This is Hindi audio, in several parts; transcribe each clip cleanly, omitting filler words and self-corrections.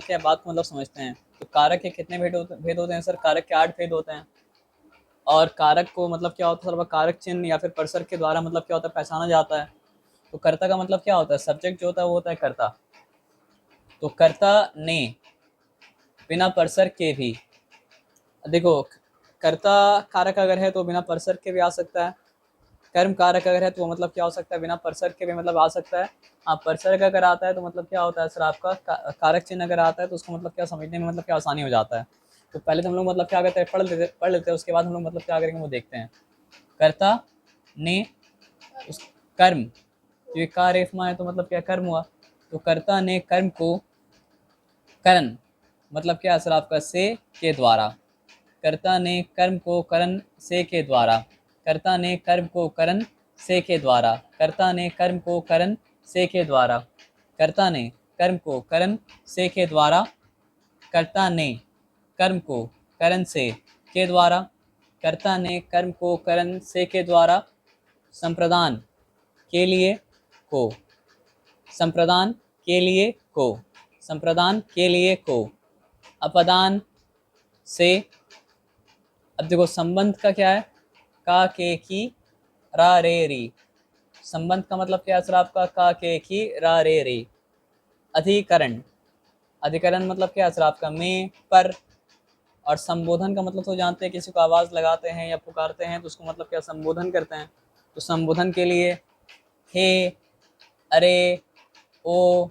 क्या बात को मतलब समझते हैं। तो कारक के कितने भेद होते हैं सर? कारक के 8 भेद होते हैं। और कारक को मतलब क्या होता है सर? कारक चिन्ह या फिर परसर के द्वारा मतलब क्या होता है? पहचाना जाता है। तो कर्ता का मतलब क्या होता है? सब्जेक्ट जो होता है वो होता है कर्ता। तो कर्ता ने बिना परसर के भी, देखो कर्ता कारक अगर है तो बिना परसर के भी आ सकता है। कर्म कारक अगर है तो वो मतलब क्या हो सकता है? बिना परसर के भी मतलब आ सकता है। हाँ, परसर का अगर आता है तो मतलब क्या होता है सर? आपका कारक चिन्ह अगर आता है तो उसको मतलब क्या समझने में मतलब क्या आसानी हो जाता है। तो पहले तो हम लोग मतलब क्या करते हैं? पढ़ लेते हैं, उसके बाद हम लोग मतलब क्या करेंगे वो देखते हैं। कर्ता ने उस कर्म, ये कार्यफमा है तो मतलब क्या? कर्म हुआ। तो कर्ता ने कर्म को करण, मतलब क्या सर? आपका से के द्वारा। कर्ता ने कर्म को करण से के द्वारा। कर्ता ने कर्म को करण से के द्वारा। कर्ता ने कर्म को करण से के द्वारा। कर्ता ने कर्म को करण से के द्वारा। कर्ता ने कर्म को करण से के द्वारा। कर्ता ने कर्म को करण से के द्वारा। संप्रदान के लिए को, संप्रदान के लिए को, संप्रदान के लिए को। अपदान से, अब देखो संबंध का क्या है? का के की रा रे री। संबंध का मतलब क्या है सर? आपका का के की रा रे री। अधिकरण, अधिकरण मतलब क्या है सर? आपका में पर। और संबोधन का मतलब तो जानते हैं, किसी को आवाज लगाते हैं या पुकारते हैं तो उसको मतलब क्या संबोधन करते हैं। तो संबोधन के लिए हे, अरे, ओ,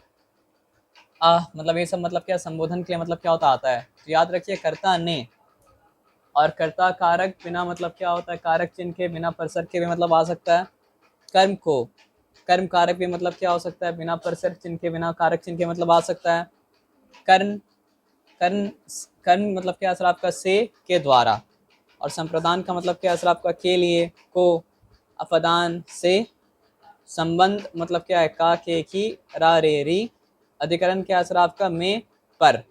आह, मतलब ये सब मतलब क्या संबोधन के लिए मतलब क्या होता आता है। तो याद रखिए कर्ता ने और कर्ता कारक बिना मतलब क्या होता है? कारक चिन्ह के बिना परसर के भी मतलब आ सकता है। कर्म को कर्म कारक भी मतलब क्या हो सकता है? बिना परसर चिन्ह के बिना कारक चिन्ह के मतलब आ सकता है। कर्ण, कर्ण, कर्ण मतलब क्या सर? आपका से के द्वारा। और संप्रदान का मतलब क्या सर? आपका के लिए को। अपदान से। संबंध मतलब क्या है? का के की रा रे री। अधिकरण क्या सर? आपका में पर।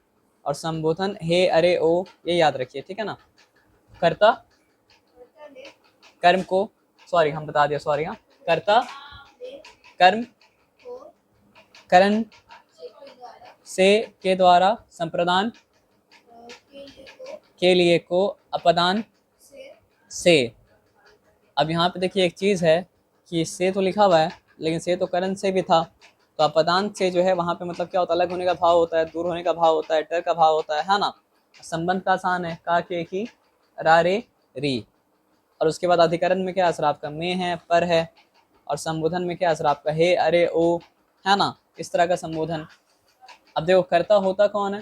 और संबोधन हे, अरे, ओ, ये याद रखिए, ठीक है ना। कर्ता कर्म को, सॉरी हम बता दिया, सॉरी, हाँ। कर्ता कर्म करण से के द्वारा। संप्रदान के लिए को। अपदान से। अब यहाँ पे देखिए एक चीज़ है कि से तो लिखा हुआ है लेकिन से तो करण से भी था। तो अपदान से जो है वहाँ पे मतलब क्या होता है? अलग होने का भाव होता है, दूर होने का भाव होता है, डर का भाव होता है ना। संबंध का आसान है, का के की रा रे री। और उसके बाद अधिकरण में क्या असर? आपका में है, पर है। और संबोधन में क्या असर? आपका हे, अरे, ओ, है ना। इस तरह का संबोधन। अब देखो कर्ता होता कौन है?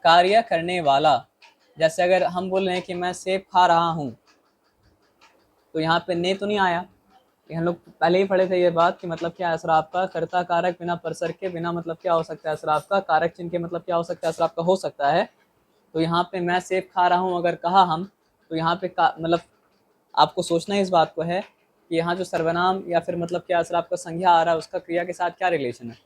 कार्य करने वाला। जैसे अगर हम बोल रहे हैं कि मैं सेब खा रहा हूँ, तो यहाँ पे ने तो नहीं आया। हम लोग पहले ही पढ़े थे ये बात कि मतलब क्या असर? आपका कर्ता कारक बिना परसर के बिना मतलब क्या हो सकता है? असर आपका कारक चिन्ह के मतलब क्या हो सकता है? असर आपका हो सकता है। तो यहाँ पे मैं सेब खा रहा हूँ अगर कहा हम, तो यहाँ पे मतलब आपको सोचना इस बात को है कि यहाँ जो सर्वनाम या फिर मतलब क्या असर आपका संज्ञा आ रहा है उसका क्रिया के साथ क्या रिलेशन है।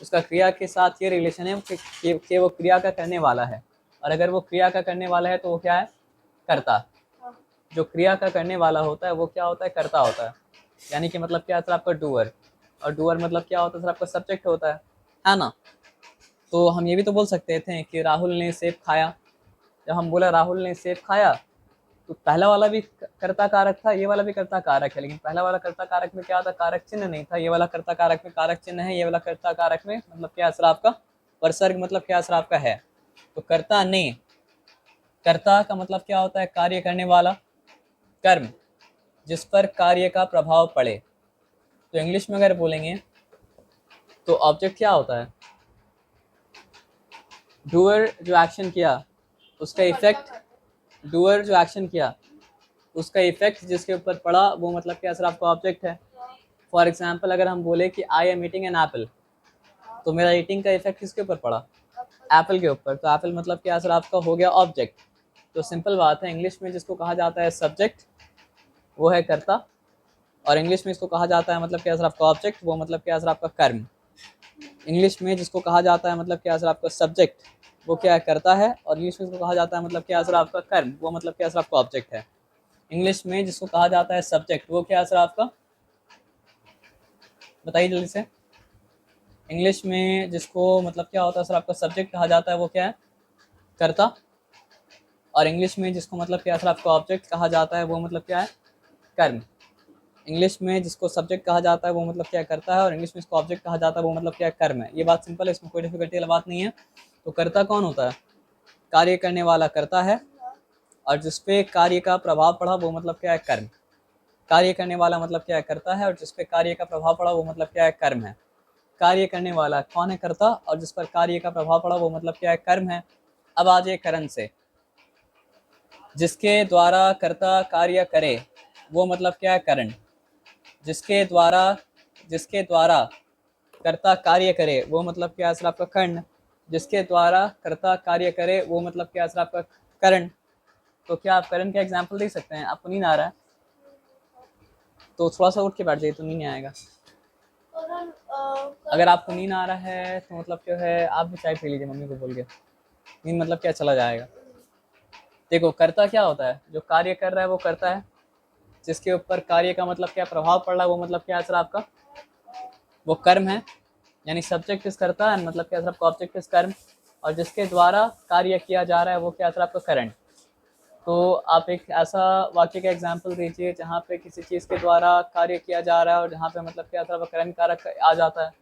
उसका क्रिया के साथ ये रिलेशन है कि वो क्रिया का करने वाला है। और अगर वो क्रिया का करने वाला है तो वो क्या है? कर्ता। जो क्रिया का करने वाला होता है वो क्या होता है? कर्ता होता है। यानी कि मतलब क्या है सर? आपका डूअर। और डूअर मतलब क्या होता है सर? आपका सब्जेक्ट होता है ना। तो हम ये भी तो बोल सकते थे कि राहुल ने सेब खाया। जब हम बोला राहुल ने सेब खाया तो पहला वाला भी कर्ता कारक था, ये वाला भी कर्ता कारक है, लेकिन पहला वाला कर्ता कारक में क्या था? कारक चिन्ह नहीं था। ये वाला कर्ता कारक में कारक चिन्ह है। ये वाला कर्ता कारक में मतलब क्या असर? आपका परसर्ग मतलब क्या असर आपका है। तो कर्ता ने, कर्ता का मतलब क्या होता है? कार्य करने वाला। कर्म जिस पर कार्य का प्रभाव पड़े। तो इंग्लिश में अगर बोलेंगे तो ऑब्जेक्ट क्या होता है? डूअर जो एक्शन किया उसका इफेक्ट, डूअर जो एक्शन किया उसका इफेक्ट जिसके ऊपर पड़ा वो मतलब क्या सर? आपका ऑब्जेक्ट है। फॉर एग्जाम्पल अगर हम बोले कि I am eating an apple, तो मेरा ईटिंग का इफेक्ट किसके ऊपर पड़ा? एप्पल के ऊपर। तो एप्पल मतलब क्या सर? आपका हो गया ऑब्जेक्ट। तो सिंपल बात है, इंग्लिश में जिसको कहा जाता है सब्जेक्ट वो है कर्ता। और इंग्लिश में इसको कहा जाता है मतलब क्या सर? आपका ऑब्जेक्ट, वो मतलब क्या सर? आपका कर्म। इंग्लिश में जिसको कहा जाता है मतलब क्या सर? आपका सब्जेक्ट, वो क्या है? करता है। और इंग्लिश में जिसको कहा जाता है मतलब क्या सर? आपका कर्म, वो मतलब क्या सर? आपका ऑब्जेक्ट है। इंग्लिश में जिसको कहा जाता है सब्जेक्ट वो क्या सर? आपका, बताइए जल्दी से। इंग्लिश में जिसको मतलब क्या होता है सर आपका सब्जेक्ट कहा जाता है वो क्या है, कर्ता। और इंग्लिश में जिसको मतलब क्या सर आपका ऑब्जेक्ट कहा जाता है वो मतलब क्या है, कर्म। इंग्लिश में जिसको सब्जेक्ट कहा जाता है वो मतलब क्या करता है, और इंग्लिश में जिसको ऑब्जेक्ट कहा जाता है वो मतलब क्या कर्म है। ये बात सिंपल है, इसमें कोई डिफिकल्टी वाला बात नहीं है। तो कर्ता कौन होता है, कार्य करने वाला करता है, और जिसपे कार्य का प्रभाव पड़ा वो मतलब क्या है, कर्म। कार्य करने वाला मतलब क्या है, करता है, और जिसपे कार्य का प्रभाव पड़ा वो मतलब क्या है, कर्म है। कार्य करने वाला कौन है, कर्ता, और जिस पर कार्य का प्रभाव पड़ा वो मतलब क्या है, कर्म है। अब आ जाए करण से, जिसके द्वारा कर्ता कार्य करे वो मतलब क्या है, करण। जिसके द्वारा कर्ता कार्य करे वो मतलब क्या है सर आपका कर्ण। जिसके द्वारा कर्ता कार्य करे वो मतलब क्या है सर आपका करण। तो क्या आप करण का एग्जाम्पल दे सकते हैं, आपको नींद आ रहा है तो थोड़ा सा उठ के बैठ जाइए तो नींद नहीं आएगा। अगर आपको नींद आ रहा है तो मतलब जो है आप भी चाय पी लीजिए मम्मी को बोल के, नींद मतलब क्या चला जाएगा। देखो कर्ता क्या होता है, जो कार्य कर रहा है वो करता है, जिसके ऊपर कार्य का मतलब क्या प्रभाव पड़ रहा है वो मतलब क्या है सर आपका, वो कर्म है। यानी सब्जेक्ट इस करता है, मतलब क्या सर आपका ऑब्जेक्ट इस कर्म, और जिसके द्वारा कार्य किया जा रहा है वो क्या सर आपका करंट। तो आप एक ऐसा वाक्य का एग्जाम्पल दीजिए जहाँ पे किसी चीज़ के द्वारा कार्य किया जा रहा है और जहाँ पे मतलब क्या सर आपका करंट कारक आ जाता है।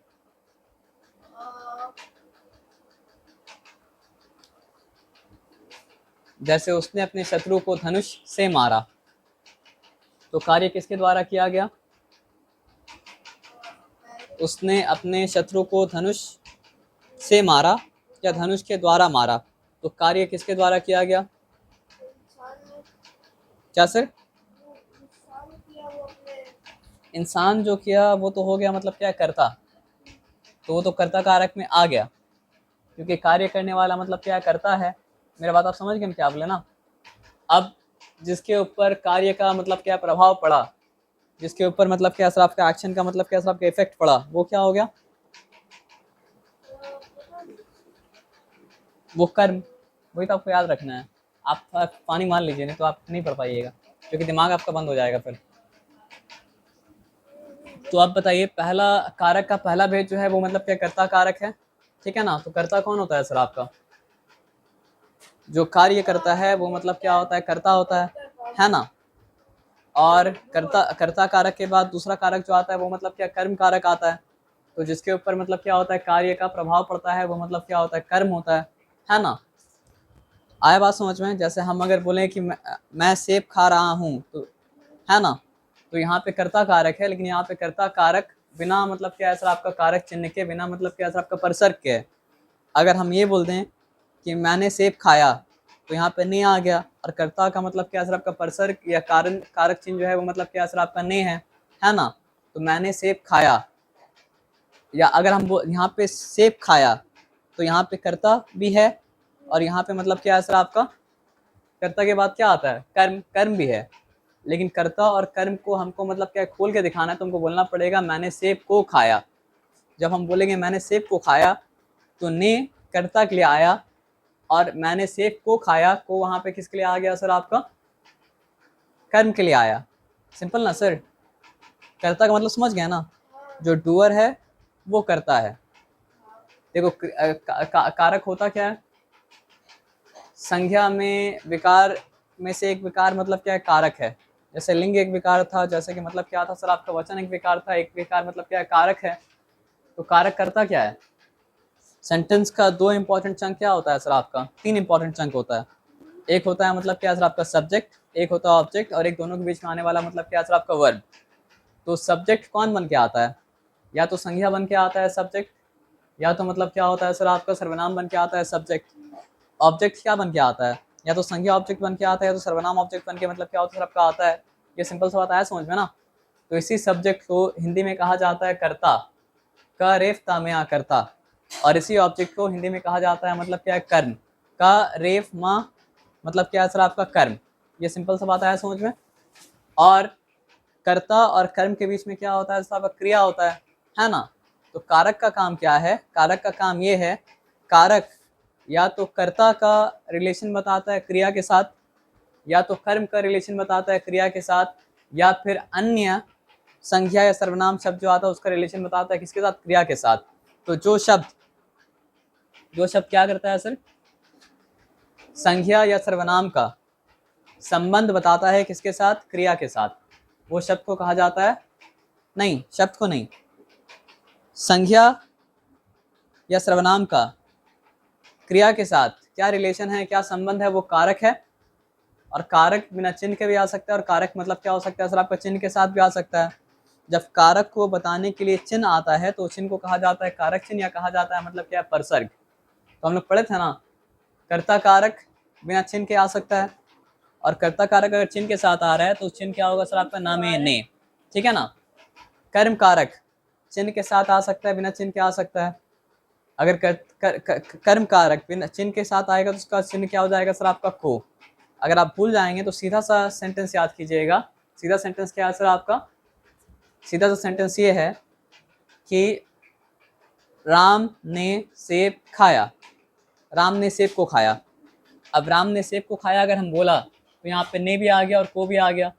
जैसे उसने अपने शत्रु को धनुष से मारा, तो कार्य किसके द्वारा किया गया, उसने अपने शत्रु को धनुष से मारा या धनुष के द्वारा मारा, तो कार्य किसके द्वारा किया गया, क्या सर, इंसान जो किया वो तो हो गया मतलब क्या करता, तो वो तो कर्ता कारक में आ गया, क्योंकि कार्य करने वाला मतलब क्या करता है। मेरा बात आप समझ गए क्या बोले ना। अब जिसके ऊपर कार्य का मतलब क्या प्रभाव पड़ा, जिसके ऊपर मतलब क्या असर आपका एक्शन का मतलब क्या असर आपका इफेक्ट पड़ा, वो क्या हो गया, वो कर्म। वही तो आपको याद रखना है। आप पानी मान लीजिए नहीं तो आप नहीं पढ़ पाइएगा, क्योंकि दिमाग आपका बंद हो जाएगा फिर। तो आप बताइए, पहला कारक का पहला भेद जो है वो मतलब क्या कर्ता कारक है, ठीक है ना। तो कर्ता कौन होता है सर आपका, जो कार्य करता है वो मतलब क्या होता है, कर्ता होता है ना। और कर्ता कर्ता कारक के बाद दूसरा कारक जो आता है वो मतलब क्या कर्म कारक आता है। तो जिसके ऊपर मतलब क्या होता है कार्य का प्रभाव पड़ता है वो मतलब क्या होता है, कर्म होता है ना। आया बात समझ में। जैसे हम अगर बोलें कि मैं सेब खा रहा हूँ, तो है ना, तो यहाँ पे कर्ता कारक है, लेकिन यहाँ पे कर्ता कारक बिना मतलब क्या सर आपका कारक चिन्ह के, बिना मतलब क्या सर आपका परसर्ग के है। अगर हम ये बोल दें कि मैंने सेब खाया, तो यहाँ पे नहीं आ गया, और कर्ता का मतलब क्या सर आपका परसर्ग या कारण कारक चिन्ह जो है वो मतलब क्या सर आपका नहीं है ना। तो मैंने सेब खाया, या अगर हम यहाँ पे सेब खाया, तो यहाँ पे कर्ता भी है, और यहाँ पे मतलब क्या है सर आपका, कर्ता के बाद क्या आता है, कर्म, कर्म भी है। लेकिन कर्ता और कर्म को हमको मतलब क्या खोल के दिखाना है, तो हमको बोलना पड़ेगा मैंने सेब को खाया। जब हम बोलेंगे मैंने सेब को खाया, तो ने कर्ता के लिए आया, और मैंने सेब को खाया को वहां पे किसके लिए आ गया सर आपका, कर्म के लिए आया। सिंपल ना सर, कर्ता का मतलब समझ गया ना, जो डूअर है वो करता है। देखो कारक होता क्या है, संज्ञा में विकार में से एक विकार मतलब क्या है, कारक है। जैसे लिंग एक विकार था, जैसे कि मतलब क्या था सर आपका वचन एक विकार था, एक विकार मतलब क्या है, कारक है। तो कारक करता क्या है, सेंटेंस का दो इंपॉर्टेंट चंक क्या होता है सर आपका, तीन इंपॉर्टेंट चंक होता है। एक होता है मतलब क्या सर आपका सब्जेक्ट, एक होता है ऑब्जेक्ट, और एक दोनों के बीच में आने वाला मतलब क्या सर आपका वर्ब। तो सब्जेक्ट कौन बन के आता है, या तो संज्ञा बन के आता है सब्जेक्ट, या तो मतलब क्या होता है सर आपका सर्वनाम बन के आता है सब्जेक्ट। ऑब्जेक्ट क्या बन के आता है, या तो संज्ञा ऑब्जेक्ट बन के आता है, या तो सर्वनाम ऑब्जेक्ट बन के मतलब क्या होता है आपका आता है। ये सिंपल सा बात आया समझ में ना। तो इसी सब्जेक्ट को हिंदी में कहा जाता है कर्ता, का रेफ ता में करता, और इसी ऑब्जेक्ट को हिंदी में कहा जाता है मतलब क्या है, कर्म, का रेफ माँ मतलब क्या है सर आपका कर्म। ये सिंपल सा बात आया समझ में। और कर्ता और कर्म के बीच में क्या होता है सर आपका, क्रिया होता है ना। तो कारक का काम क्या है, कारक का काम ये है, कारक या तो कर्ता का रिलेशन बताता है क्रिया के साथ, या तो कर्म का रिलेशन बताता है क्रिया के साथ, या फिर अन्य संज्ञा या सर्वनाम शब्द जो आता है उसका रिलेशन बताता है किसके साथ, क्रिया के साथ। तो जो शब्द क्या करता है सर, संज्ञा या सर्वनाम का संबंध बताता है किसके साथ, क्रिया के साथ, वो शब्द को कहा जाता है, नहीं शब्द को नहीं, संज्ञा या सर्वनाम का क्रिया के साथ क्या रिलेशन है, क्या संबंध है, वो कारक है। और कारक बिना चिन्ह के भी आ सकता है, और कारक मतलब क्या हो सकता है सर आपका, चिन्ह के साथ भी आ सकता है। जब कारक को बताने के लिए चिन्ह आता है तो चिन्ह को कहा जाता है कारक चिन्ह, या कहा जाता है मतलब क्या, परसर्ग। तो हम लोग पढ़े थे ना, कर्ता कारक बिना चिन्ह के आ सकता है, और कर्ता कारक अगर चिन्ह के साथ आ रहा है तो चिन्ह क्या होगा सर आपका, नामे ने, ठीक है ना। कर्म कारक चिन्ह के साथ आ सकता है, बिना चिन्ह के आ सकता है। अगर कर्म कारक बिना चिन्ह के साथ आएगा तो उसका चिन्ह क्या हो जाएगा सर आपका, को। अगर आप भूल जाएंगे तो सीधा सा सेंटेंस याद कीजिएगा। सीधा सेंटेंस क्या है सर आपका, सीधा सा सेंटेंस ये है कि राम ने सेब खाया, राम ने सेब को खाया। अब राम ने सेब को खाया अगर हम बोला तो यहाँ पे ने भी आ गया और को भी आ गया,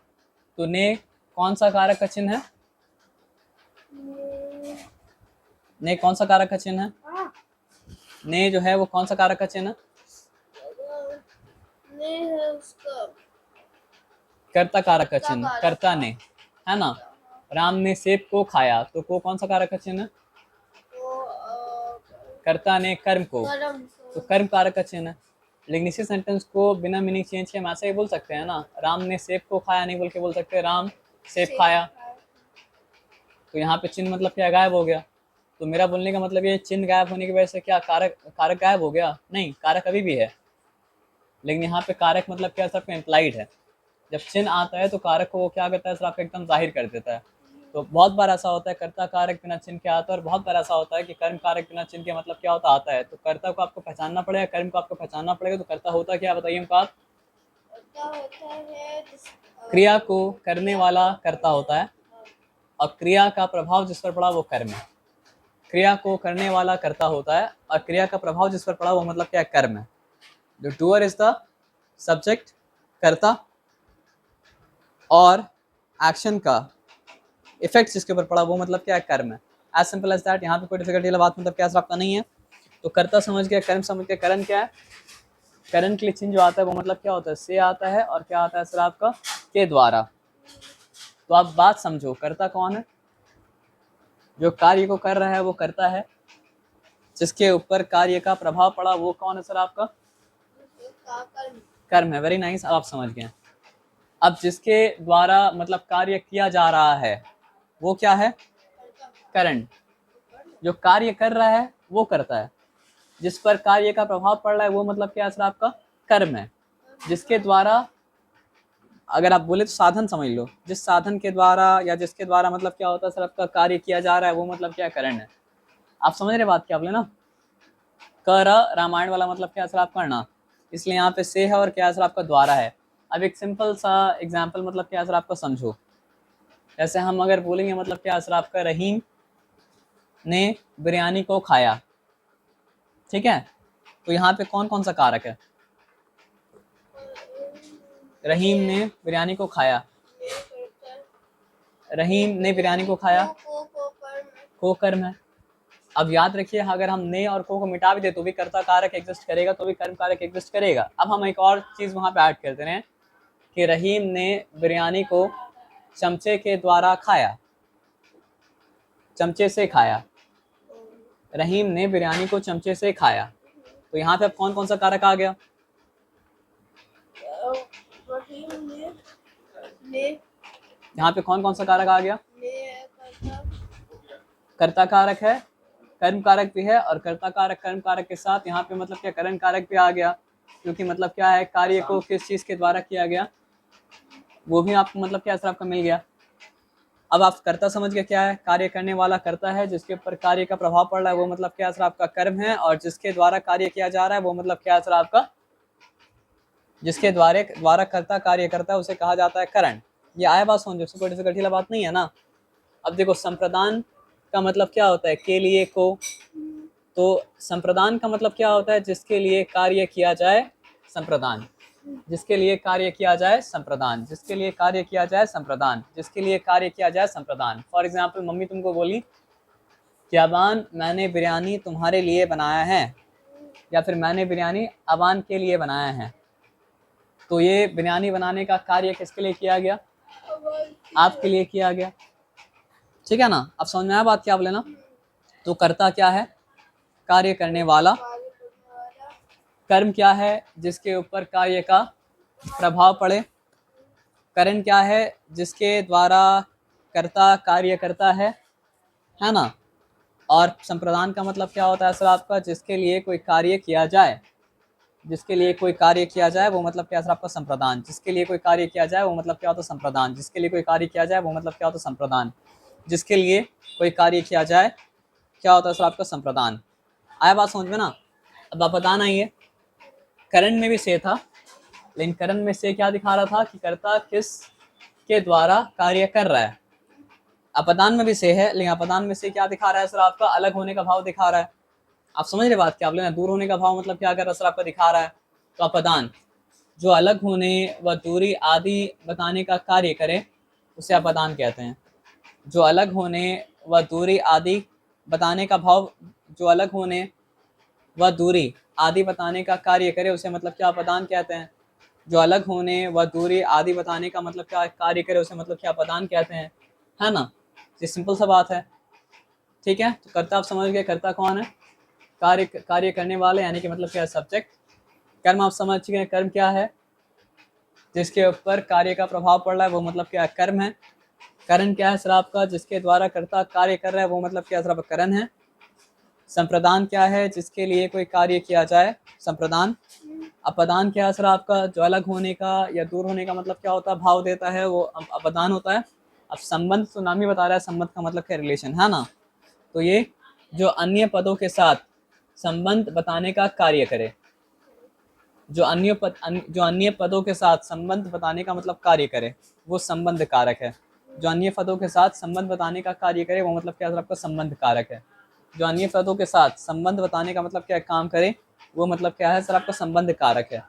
तो ने कौन सा कारक का चिन्ह है, ने कौन सा कारक का चिन्ह है, ने जो है वो कौन सा कारक का चिन्ह है, कर्ता कारक का चिन्ह, कर्ता ने, है ना। राम ने सेब को खाया तो को कौन सा कारक का चिन्ह है, कर्ता ने कर्म को, तो कर्म कारक का चिन्ह है। लेकिन इसी सेंटेंस को बिना मीनिंग चेंज किए हम ऐसे ही बोल सकते हैं ना, राम ने सेब को खाया नहीं बोल के बोल सकते राम सेब खाया। तो यहाँ पे चिन्ह मतलब क्या, गायब हो गया। तो मेरा बोलने का मतलब ये, चिन्ह गायब होने की वजह से क्या कारक गायब हो गया, नहीं, कारक अभी भी है। लेकिन यहाँ पे कारक मतलब क्या सर, इम्प्लाइड है। जब चिन्ह आता है तो कारक को वो क्या करता है सर आपको, एकदम जाहिर कर देता है। तो बहुत बार ऐसा होता है कर्ता कारक बिना चिन्ह के आता है, और बहुत बार ऐसा होता है कि कर्म कारक बिना चिन्ह के मतलब क्या होता आता है। तो कर्ता को आपको पहचानना पड़ेगा, कर्म को आपको पहचानना पड़ेगा। तो कर्ता होता क्या, बताइए हमको आप। क्रिया को करने वाला कर्ता होता है, और क्रिया का प्रभाव जिस पर पड़ा वो कर्म है। क्रिया को करने वाला कर्ता होता है, और क्रिया का प्रभाव जिस पर पड़ा वो मतलब क्या, कर्म है। जो डूअर इज द सब्जेक्ट, कर्ता, और एक्शन का इफेक्ट जिसके ऊपर पड़ा वो मतलब क्या है, कर्म है। As simple as that. यहाँ पे कोई डिफिकल्टी वाला बात मतलब क्या आपका नहीं है। तो कर्ता समझ गया, कर्म समझ गया, करण क्या है, करण के लिए चिन्ह जो आता है वो मतलब क्या होता है, से आता है, और क्या आता है सर आपका, के द्वारा। तो आप बात समझो, कर्ता कौन है, जो कार्य को कर रहा है वो कर्ता है, जिसके ऊपर कार्य का प्रभाव पड़ा वो कौन है सर आपका, कर्म है। वेरी नाइस, आप समझ गए। अब जिसके द्वारा मतलब कार्य किया जा रहा है वो क्या है, करण। जो कार्य कर रहा है वो करता है, जिस पर कार्य का प्रभाव पड़ रहा है वो मतलब क्या है सर आपका, कर्म है। जिसके द्वारा, अगर आप बोले तो साधन समझ लो, जिस साधन के द्वारा या जिसके द्वारा मतलब क्या होता है सर आपका, कार्य किया जा रहा है वो मतलब क्या, करण है। आप समझ रहे बात क्या बोले ना। कर रामायण वाला मतलब क्या सर आपका, करना, इसलिए यहाँ पे से है, और क्या सर आपका, द्वारा है। अब एक सिंपल सा एग्जाम्पल मतलब क्या सर आपका समझो। जैसे हम अगर बोलेंगे मतलब क्या सर आपका, रहीम ने बिरयानी को खाया, ठीक है। तो यहाँ पे कौन कौन सा कारक है, रहीम ने बिरयानी को खाया, रहीम ने बिरयानी को खाया, को कर्म है। अब याद रखिए, अगर हम ने और को मिटा भी दे तो भी कर्ता कारक एग्जिस्ट करेगा, तो भी कर्म कारक एग्जिस्ट करेगा। अब हम एक और चीज वहां पे ऐड करते हैं कि रहीम ने बिरयानी को चमचे के द्वारा खाया, चमचे से खाया, रहीम ने बिरयानी को चमचे से खाया। तो यहाँ पे अब कौन कौन सा कारक आ गया, यहाँ पे कौन कौन सा कारक आ गया, कर्ता कारक है, कर्म कारक भी है, और कर्ता कारक कर्म कारक के साथ यहाँ पे मतलब क्या, करण कारक भी आ गया। क्योंकि मतलब क्या है, कार्य को किस चीज के द्वारा किया गया वो भी आपको मतलब क्या सर आपका मिल गया। अब आप कर्ता समझ गए क्या है, कार्य करने वाला कर्ता है, जिसके ऊपर कार्य का प्रभाव पड़ रहा है वो मतलब क्या सर आपका, कर्म है। और जिसके द्वारा कार्य किया जा रहा है वो मतलब क्या सर आपका, जिसके द्वारा कर्ता कार्य करता है उसे कहा जाता है करण। ये आया बात समझो, कोई डिफिकल्टी बात नहीं है ना। अब देखो, संप्रदान का मतलब क्या होता है, के लिए को। तो संप्रदान का मतलब क्या होता है, जिसके लिए कार्य किया जाए, संप्रदान। जिसके लिए कार्य किया जाए, संप्रदान। जिसके लिए कार्य किया जाए, संप्रदान। जिसके लिए कार्य किया जाए, संप्रदान। फॉर एग्जाम्पल, मम्मी तुमको बोली कि अबान मैंने बिरयानी तुम्हारे लिए बनाया है, या फिर मैंने बिरयानी अबान के लिए बनाया है। तो ये बिरयानी बनाने का कार्य किसके लिए किया गया? आपके लिए किया गया। ठीक है ना, अब समझ में आया बात क्या बोले ना। तो कर्ता क्या है? कार्य करने वाला। कर्म क्या है? जिसके ऊपर कार्य का प्रभाव पड़े। करण क्या है? जिसके द्वारा कर्ता कार्य करता है ना। और संप्रदान का मतलब क्या होता है सर आपका? जिसके लिए कोई कार्य किया जाए, जिसके लिए कोई कार्य किया जाए वो मतलब क्या सर आपका? संप्रदान। जिसके लिए कोई कार्य किया जाए वो मतलब क्या होता है? संप्रदान। जिसके लिए कोई कार्य किया जाए वो मतलब क्या होता है? संप्रदान। जिसके लिए कोई कार्य किया जाए क्या होता है सर आपका? संप्रदान। आया बात समझ में ना। अब आप बताना आइए, करण में भी से था, लेकिन करण में से क्या दिखा रहा था कि कर्ता किस के द्वारा कार्य कर रहा है। अपदान में भी से है, लेकिन अपदान में से क्या दिखा रहा है सर आपका? अलग होने का भाव दिखा रहा है। आप समझ रहे बात क्या? आप लेना दूर होने का भाव मतलब क्या कर रहा है सर आपका? दिखा रहा है। तो अपदान जो अलग होने व दूरी आदि बताने का कार्य करे उसे अपदान कहते हैं। जो अलग होने व दूरी आदि बताने का भाव, जो अलग होने व दूरी आदि बताने का कार्य करे उसे मतलब क्या? अपदान कहते हैं। जो अलग होने व दूरी आदि बताने का मतलब क्या कार्य करे उसे मतलब क्या? अपदान कहते हैं, है ना। ये सिंपल सा बात है। ठीक है, तो कर्ता आप समझ गए, कर्ता कौन है? कार्य करने वाले, यानी कि मतलब क्या है? सब्जेक्ट। कर्म आप समझ गए, कर्म क्या है? जिसके ऊपर कार्य का प्रभाव पड़ रहा है वो मतलब क्या है? कर्म है। करण क्या है सर आपका? जिसके द्वारा कर्ता कार्य कर रहा है वो मतलब क्या सर आपका? करण है। संप्रदान क्या है? जिसके लिए कोई कार्य किया जाए, संप्रदान। अपदान क्या है सर आपका? जो अलग होने का या दूर होने का मतलब क्या होता है? भाव देता है, वो अपदान होता है। अब संबंध तो नाम ही बता रहा है, संबंध का मतलब क्या? रिलेशन, है ना। तो ये जो अन्य पदों के साथ संबंध बताने का कार्य करे, जो अन्य पदों के साथ संबंध बताने का मतलब कार्य करे वो संबंध कारक है। जो अन्य पदों के साथ संबंध बताने का कार्य करे वो मतलब क्या सर आपका? संबंध कारक है। जो अन्य पदों के साथ संबंध बताने का मतलब क्या काम करे वो मतलब क्या है सर आपका? संबंध कारक है।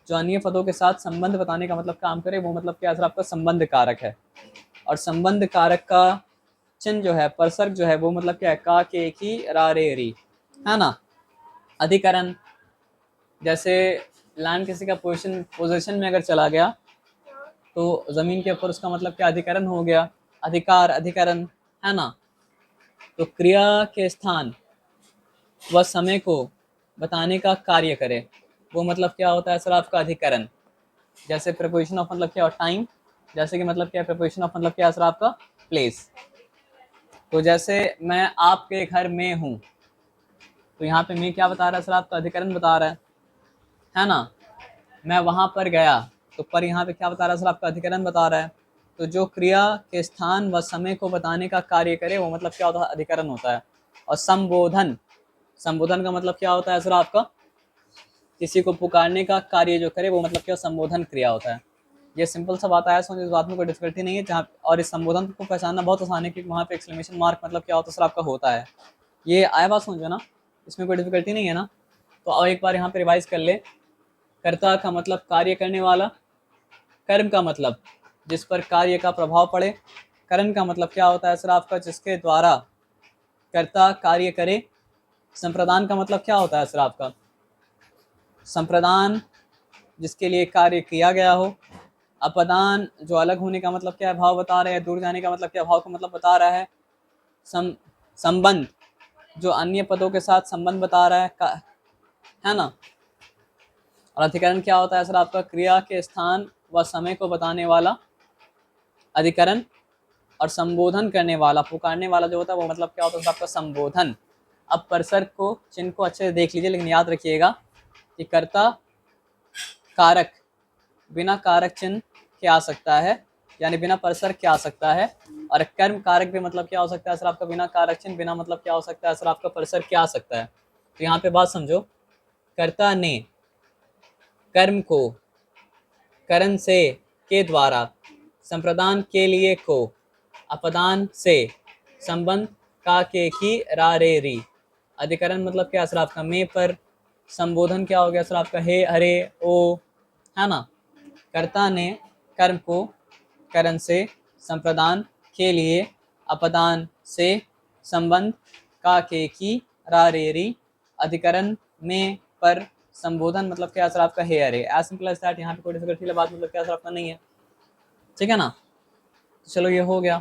जो अन्य पदों के साथ संबंध बताने का मतलब काम करे वो मतलब क्या है सर आपका? संबंध कारक है। और संबंध कारक का चिन्ह जो है, परसर्ग जो है वो मतलब क्या है? का, के, की, रा, रे, री, है ना। अधिकरण, जैसे लैंड किसी का पोजीशन में अगर चला गया तो जमीन के ऊपर उसका मतलब क्या? अधिकरण हो गया। अधिकार, अधिकरण, है ना। तो क्रिया के स्थान व समय को बताने का कार्य करे वो मतलब क्या होता है सर आपका? अधिकरण। जैसे प्रीपोजिशन ऑफ मतलब क्या? और टाइम। जैसे कि मतलब क्या? प्रीपोजिशन ऑफ मतलब क्या सर आपका? प्लेस। तो जैसे मैं आपके घर में हूँ, तो यहाँ पे मैं क्या बता रहा है सर आपका? अधिकरण बता रहा है ना। मैं वहाँ पर गया, तो पर यहाँ पे क्या बता रहा है सर आपका? अधिकरण बता रहा है। तो जो क्रिया के स्थान व समय को बताने का कार्य करे वो मतलब क्या होता है? अधिकरण होता है। और संबोधन, संबोधन का मतलब क्या होता है सर आपका? किसी को पुकारने का कार्य जो करे वो मतलब क्या? संबोधन क्रिया होता है। ये सिंपल सा बात आया, समझ, इस बात में कोई डिफिकल्टी नहीं है। जहाँ और इस संबोधन को पहचानना बहुत आसान है क्योंकि वहाँ पे एक्सक्लेमेशन मार्क मतलब क्या होता है सर आपका? होता है। ये आया बात समझो ना, इसमें कोई डिफिकल्टी नहीं है ना। तो और एक बार यहाँ पे रिवाइज कर ले। कर्ता का मतलब कार्य करने वाला। कर्म का मतलब जिस पर कार्य का प्रभाव पड़े। करण का मतलब क्या होता है सर आपका? जिसके द्वारा कर्ता कार्य करे। संप्रदान का मतलब क्या होता है सर आपका? संप्रदान जिसके लिए कार्य किया गया हो। अपदान जो अलग होने का मतलब क्या है? भाव बता रहे हैं। दूर जाने का मतलब क्या? भाव का मतलब बता रहा है। संबंध जो अन्य पदों के साथ संबंध बता रहा है ना। और अधिकरण क्या होता है सर आपका? क्रिया के स्थान व समय को बताने वाला अधिकरण। और संबोधन करने वाला, पुकारने वाला जो होता है वो मतलब क्या होता है आपका? संबोधन। अब परसर्ग को, चिन्ह को अच्छे से देख लीजिए, लेकिन याद रखिएगा कि कर्ता कारक बिना कारक चिन्ह के आ सकता है, यानी बिना परसर्ग के आ सकता है। और कर्म कारक भी मतलब क्या हो सकता है सर आपका? बिना कारक चिन्ह, बिना मतलब क्या हो सकता है सर आपका? परसर्ग के आ सकता है। तो यहाँ पे बात समझो, कर्ता ने कर्म को करण से के द्वारा संप्रदान के लिए को अपदान से संबंध का, के, की, रा, रे, री। अधिकरण मतलब क्या सर आपका? में पर। संबोधन क्या हो गया सर आपका? हे, हरे, ओ, है ना। कर्ता ने कर्म को करण से संप्रदान के लिए अपदान से संबंध का के की रा रे री अधिकरण में पर संबोधन मतलब क्या सर आपका है अरे, एज सिंपल एज दैट। यहाँ पे कोई डिफिकल्टी वाली बात मतलब क्या सर आपका नहीं है, ठीक है ना। चलो ये हो गया।